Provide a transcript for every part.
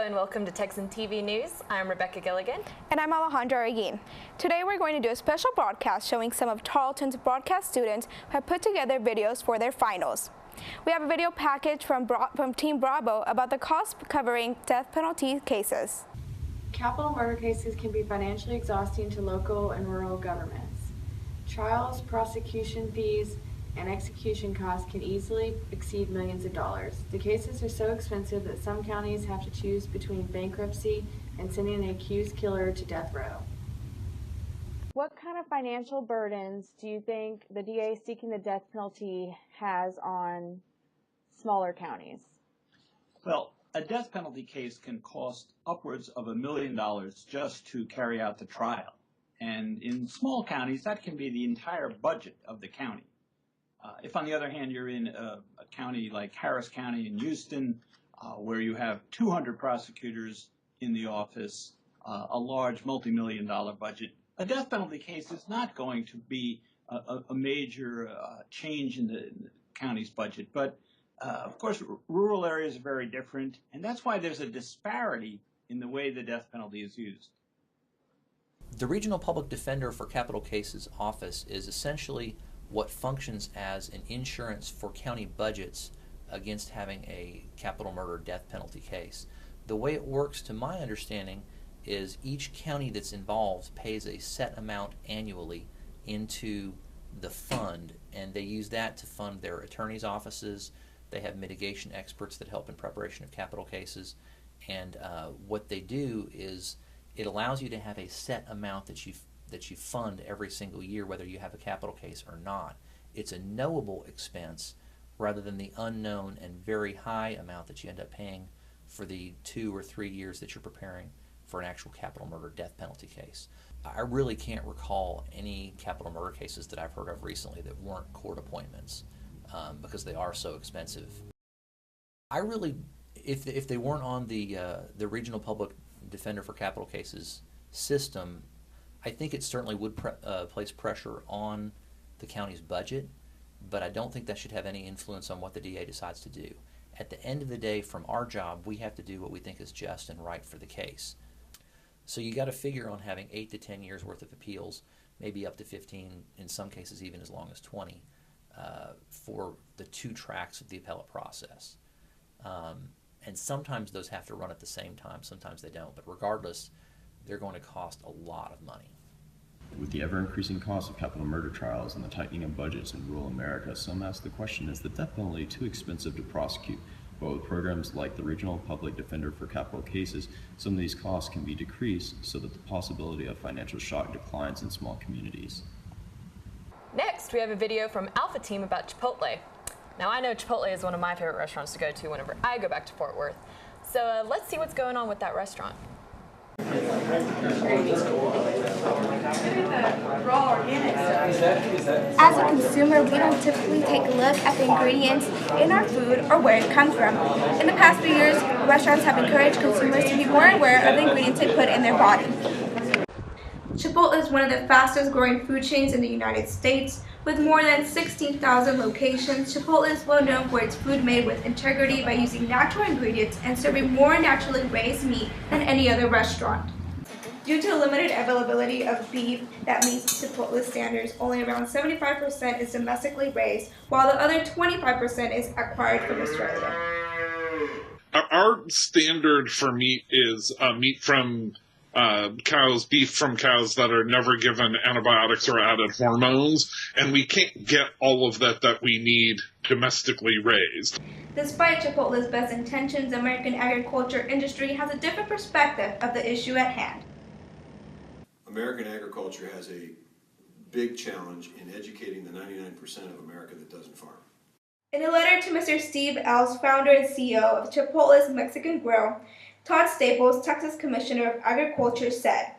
and welcome to Texan TV News. I'm Rebecca Gilligan. And I'm Alejandra Reguin. Today we're going to do a special broadcast showing some of Tarleton's broadcast students who have put together videos for their finals. We have a video package from Team Bravo about the cost covering death penalty cases. Capital murder cases can be financially exhausting to local and rural governments. Trials, prosecution fees, and execution costs can easily exceed millions of dollars. The cases are so expensive that some counties have to choose between bankruptcy and sending an accused killer to death row. What kind of financial burdens do you think the DA seeking the death penalty has on smaller counties? Well, a death penalty case can cost upwards of $1 million just to carry out the trial. And in small counties, that can be the entire budget of the county. If, on the other hand, you're in a county like Harris County in Houston, where you have 200 prosecutors in the office, a large multi-million-dollar budget, a death penalty case is not going to be a major change in the county's budget. But, of course, rural areas are very different, and that's why there's a disparity in the way the death penalty is used. The Regional Public Defender for Capital Cases Office is essentially what functions as an insurance for county budgets against having a capital murder death penalty case. The way it works, to my understanding, is each county that's involved pays a set amount annually into the fund, and they use that to fund their attorney's offices. They have mitigation experts that help in preparation of capital cases, and what they do is it allows you to have a set amount that you fund every single year, whether you have a capital case or not. It's a knowable expense rather than the unknown and very high amount that you end up paying for the 2 or 3 years that you're preparing for an actual capital murder death penalty case. I really can't recall any capital murder cases that I've heard of recently that weren't court appointments because they are so expensive. If they weren't on the Regional Public Defender for Capital Cases system, I think it certainly would place pressure on the county's budget, but I don't think that should have any influence on what the DA decides to do. At the end of the day, from our job, we have to do what we think is just and right for the case. So you got to figure on having 8 to 10 years worth of appeals, maybe up to 15, in some cases even as long as 20, for the 2 tracks of the appellate process. And sometimes those have to run at the same time, sometimes they don't, but regardless, they're going to cost a lot of money. With the ever-increasing cost of capital murder trials and the tightening of budgets in rural America, some ask the question, is the death penalty too expensive to prosecute? But with programs like the Regional Public Defender for Capital Cases, some of these costs can be decreased so that the possibility of financial shock declines in small communities. Next, we have a video from Alpha Team about Chipotle. Now, I know Chipotle is one of my favorite restaurants to go to whenever I go back to Fort Worth. So let's see what's going on with that restaurant. As a consumer, we don't typically take a look at the ingredients in our food or where it comes from. In the past few years, restaurants have encouraged consumers to be more aware of the ingredients they put in their body. Chipotle is one of the fastest growing food chains in the United States. With more than 16,000 locations, Chipotle is well known for its food made with integrity by using natural ingredients and serving more naturally raised meat than any other restaurant. Due to the limited availability of beef that meets Chipotle standards, only around 75% is domestically raised, while the other 25% is acquired from Australia. Our standard for meat is meat from cows, beef from cows that are never given antibiotics or added hormones, and we can't get all of that we need domestically raised. Despite Chipotle's best intentions, the American agriculture industry has a different perspective of the issue at hand. American agriculture has a big challenge in educating the 99% of America that doesn't farm. In a letter to Mr. Steve Ells, founder and CEO of Chipotle's Mexican Grill, Todd Staples, Texas Commissioner of Agriculture, said,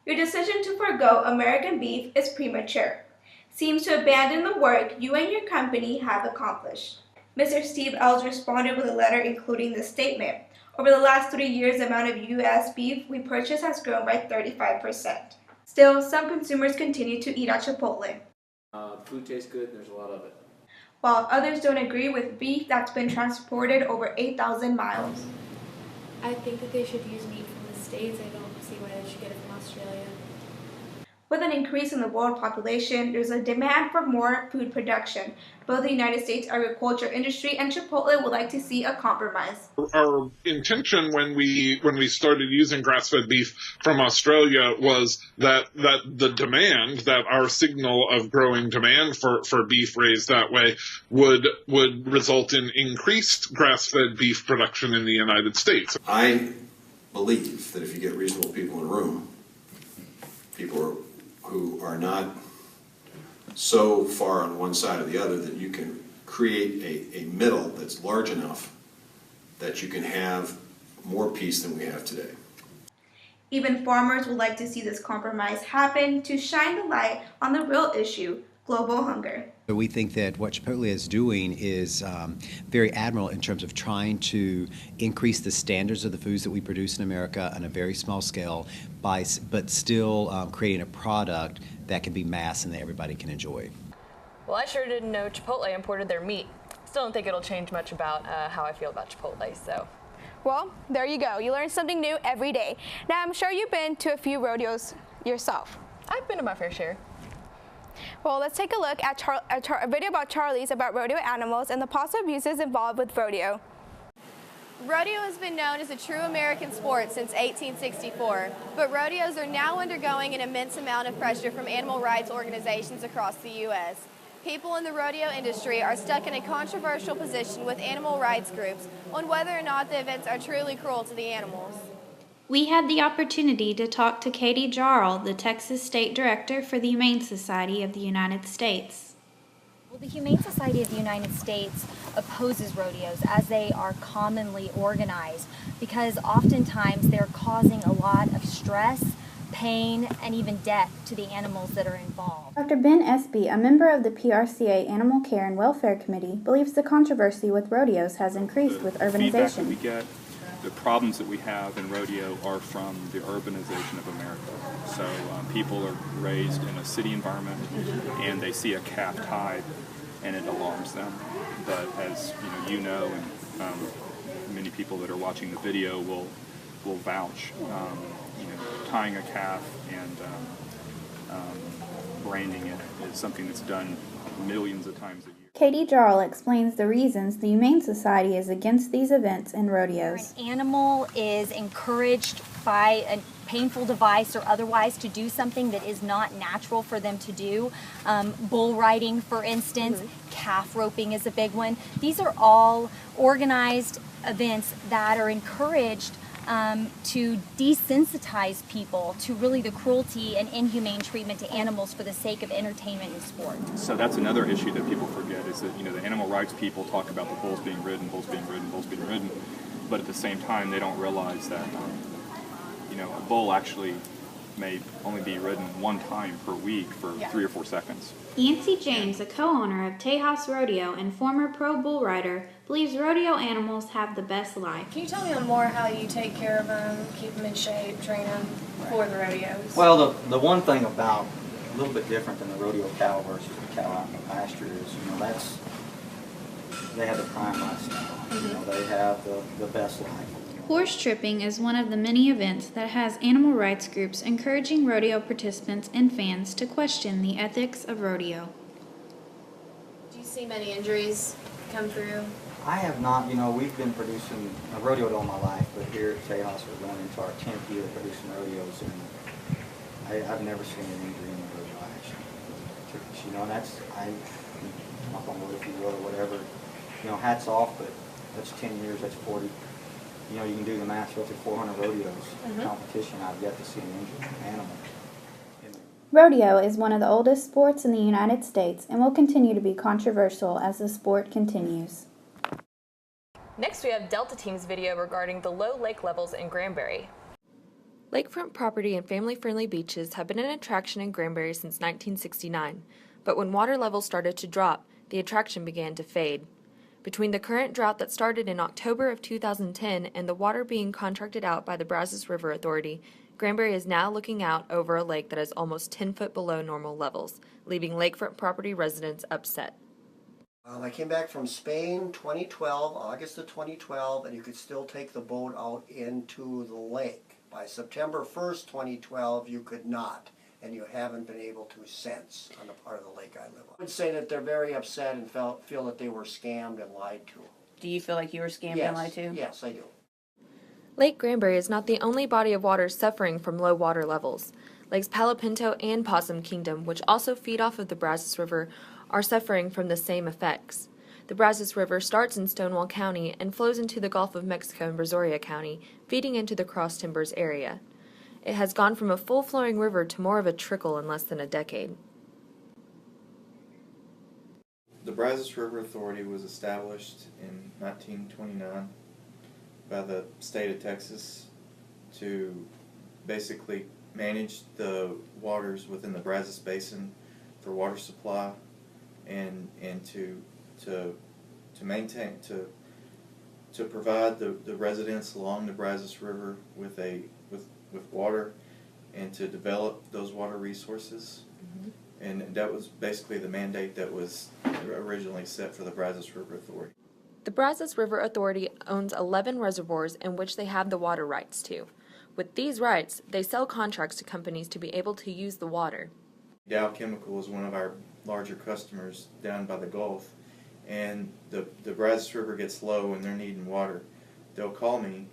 "Your decision to forgo American beef is premature. Seems to abandon the work you and your company have accomplished." Mr. Steve Ells responded with a letter including this statement. Over the last 3 years, the amount of U.S. beef we purchase has grown by 35%. Still, some consumers continue to eat at Chipotle. Food tastes good, there's a lot of it. While others don't agree with beef that's been transported over 8,000 miles. I think that they should use meat from the States. I don't see why they should get it from Australia. With an increase in the world population, there's a demand for more food production. Both the United States agriculture industry and Chipotle would like to see a compromise. Our intention when we started using grass-fed beef from Australia was that the demand, that our signal of growing demand for beef raised that way would result in increased grass-fed beef production in the United States. I believe that if you get reasonable people in a room, people who are not so far on one side or the other, that you can create a middle that's large enough that you can have more peace than we have today. Even farmers would like to see this compromise happen to shine the light on the real issue, global hunger. So we think that what Chipotle is doing is very admirable in terms of trying to increase the standards of the foods that we produce in America on a very small scale, but still creating a product that can be mass and that everybody can enjoy. Well, I sure didn't know Chipotle imported their meat. Still don't think it'll change much about how I feel about Chipotle, so. Well, there you go. You learn something new every day. Now, I'm sure you've been to a few rodeos yourself. I've been to my fair share. Well, let's take a look at a video about Charlie's about rodeo animals and the possible abuses involved with rodeo. Rodeo has been known as a true American sport since 1864, but rodeos are now undergoing an immense amount of pressure from animal rights organizations across the U.S. People in the rodeo industry are stuck in a controversial position with animal rights groups on whether or not the events are truly cruel to the animals. We had the opportunity to talk to Katie Jarl, the Texas State Director for the Humane Society of the United States. Well, the Humane Society of the United States opposes rodeos as they are commonly organized because oftentimes they're causing a lot of stress, pain, and even death to the animals that are involved. Dr. Ben Espy, a member of the PRCA Animal Care and Welfare Committee, believes the controversy with rodeos has increased with urbanization. Feedback that we get, the problems that we have in rodeo are from the urbanization of America. So people are raised in a city environment and they see a calf tied and it alarms them. But as you know, and many people that are watching the video will vouch. Tying a calf and branding it is something that's done millions of times a year. Katie Jarl explains the reasons the Humane Society is against these events and rodeos. An animal is encouraged by a painful device or otherwise to do something that is not natural for them to do. Bull riding, for instance, calf roping is a big one. These are all organized events that are encouraged to desensitize people to really the cruelty and inhumane treatment to animals for the sake of entertainment and sport. So that's another issue that people forget is that the animal rights people talk about the bulls being ridden, bulls being ridden, bulls being ridden, but at the same time they don't realize that a bull actually may only be ridden one time per week for 3 or 4 seconds. Yancy James, a co-owner of Tejas Rodeo and former pro bull rider, believes rodeo animals have the best life. Can you tell me more how you take care of them, keep them in shape, train them for the rodeos? Well, the one thing about a little bit different than the rodeo cow versus the cow out in the pasture is, they have the prime lifestyle. They have the best life. Horse tripping is one of the many events that has animal rights groups encouraging rodeo participants and fans to question the ethics of rodeo. Do you see many injuries come through? I have not. We've been producing a rodeo all my life, but here at Tejas we're going into our 10th year producing rodeos, and I've never seen an injury in the rodeo action. And that's, knock on wood if you will, or whatever. Hats off, but that's 10 years, that's 40. You can do the math, roughly 400 rodeos competition. I've yet to see an injured animal. Rodeo is one of the oldest sports in the United States and will continue to be controversial as the sport continues. Next, we have Delta Team's video regarding the low lake levels in Granbury. Lakefront property and family-friendly beaches have been an attraction in Granbury since 1969, but when water levels started to drop, the attraction began to fade. Between the current drought that started in October of 2010 and the water being contracted out by the Brazos River Authority, Granbury is now looking out over a lake that is almost 10 foot below normal levels, leaving lakefront property residents upset. I came back from Spain 2012, August of 2012, and you could still take the boat out into the lake. By September 1st, 2012, you could not, and you haven't been able to since on the part of the lake I live on. I would say that they're very upset and feel that they were scammed and lied to. Do you feel like you were scammed and lied to? Yes, I do. Lake Granbury is not the only body of water suffering from low water levels. Lakes Palo Pinto and Possum Kingdom, which also feed off of the Brazos River, are suffering from the same effects. The Brazos River starts in Stonewall County and flows into the Gulf of Mexico and Brazoria County, feeding into the Cross Timbers area. It has gone from a full-flowing river to more of a trickle in less than a decade. The Brazos River Authority was established in 1929 by the state of Texas to basically manage the waters within the Brazos Basin for water supply and to maintain to provide the residents along the Brazos River with water and to develop those water resources. Mm-hmm. And that was basically the mandate that was originally set for the Brazos River Authority. The Brazos River Authority owns 11 reservoirs in which they have the water rights to. With these rights, they sell contracts to companies to be able to use the water. Dow Chemical is one of our larger customers down by the Gulf, and the Brazos River gets low and they're needing water. They'll call me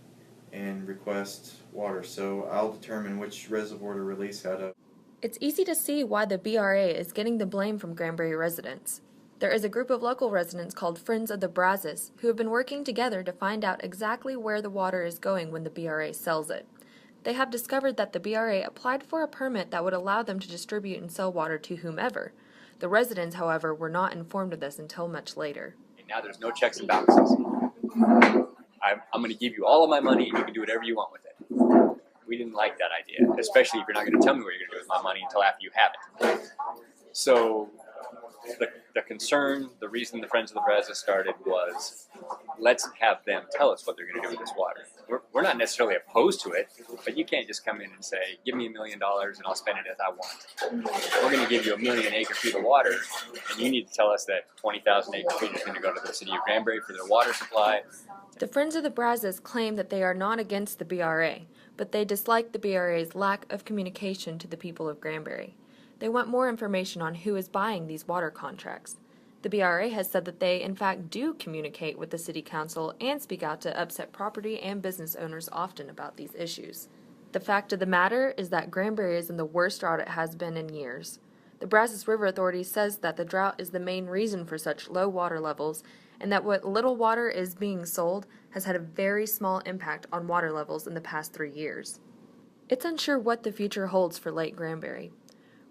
and request water, so I'll determine which reservoir to release out of. It's easy to see why the BRA is getting the blame from Granbury residents. There is a group of local residents called Friends of the Brazos who have been working together to find out exactly where the water is going when the BRA sells it. They have discovered that the BRA applied for a permit that would allow them to distribute and sell water to whomever. The residents, however, were not informed of this until much later. And now there's no checks and balances. I'm going to give you all of my money and you can do whatever you want with it. We didn't like that idea, especially if you're not going to tell me what you're going to do with my money until after you have it. So the concern, the reason the Friends of the Brazos started was, let's have them tell us what they're going to do with this water. We're not necessarily opposed to it, but you can't just come in and say, give me $1 million and I'll spend it as I want. We're going to give you 1 million acre-feet of water, and you need to tell us that 20,000 acre-feet is going to go to the city of Granbury for their water supply. The Friends of the Brazos claim that they are not against the BRA, but they dislike the BRA's lack of communication to the people of Granbury. They want more information on who is buying these water contracts. The BRA has said that they, in fact, do communicate with the City Council and speak out to upset property and business owners often about these issues. The fact of the matter is that Granbury is in the worst drought it has been in years. The Brazos River Authority says that the drought is the main reason for such low water levels, and that what little water is being sold has had a very small impact on water levels in the past 3 years. It's unsure what the future holds for Lake Granbury.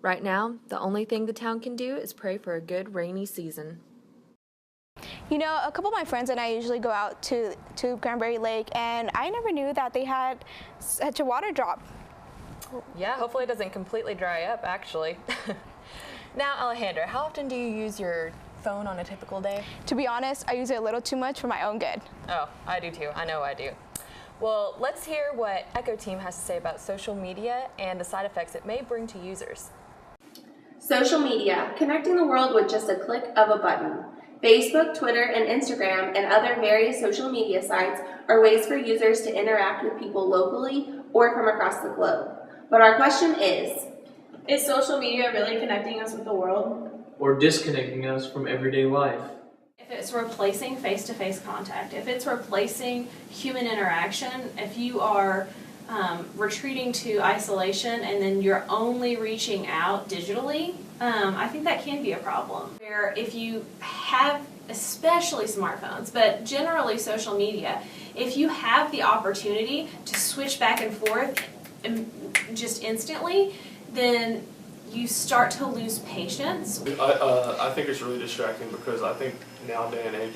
Right now, the only thing the town can do is pray for a good rainy season. You know, a couple of my friends and I usually go out to Granbury Lake, and I never knew that they had such a water drop. Yeah, hopefully it doesn't completely dry up, actually. Now, Alejandra, how often do you use your phone on a typical day? To be honest, I use it a little too much for my own good. Oh, I do too. I know I do. Well, let's hear what Echo Team has to say about social media and the side effects it may bring to users. Social media, connecting the world with just a click of a button. Facebook, Twitter, and Instagram and other various social media sites are ways for users to interact with people locally or from across the globe. But our question is social media really connecting us with the world? Or disconnecting us from everyday life? If it's replacing face-to-face contact, if it's replacing human interaction, if you are retreating to isolation and then you're only reaching out digitally, I think that can be a problem. Where if you have, especially smartphones, but generally social media, if you have the opportunity to switch back and forth just instantly, then you start to lose patience. I think it's really distracting because I think now day and age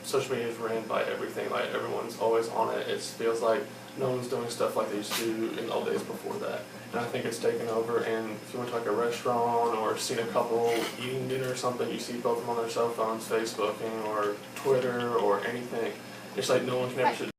social media is ran by everything. Like everyone's always on it. It feels like no one's doing stuff like they used to do in the old days before that. And I think it's taken over, and if you went to like a restaurant or seen a couple eating dinner or something, you see both of them on their cell phones, Facebooking or Twitter or anything. It's like no one can ever sit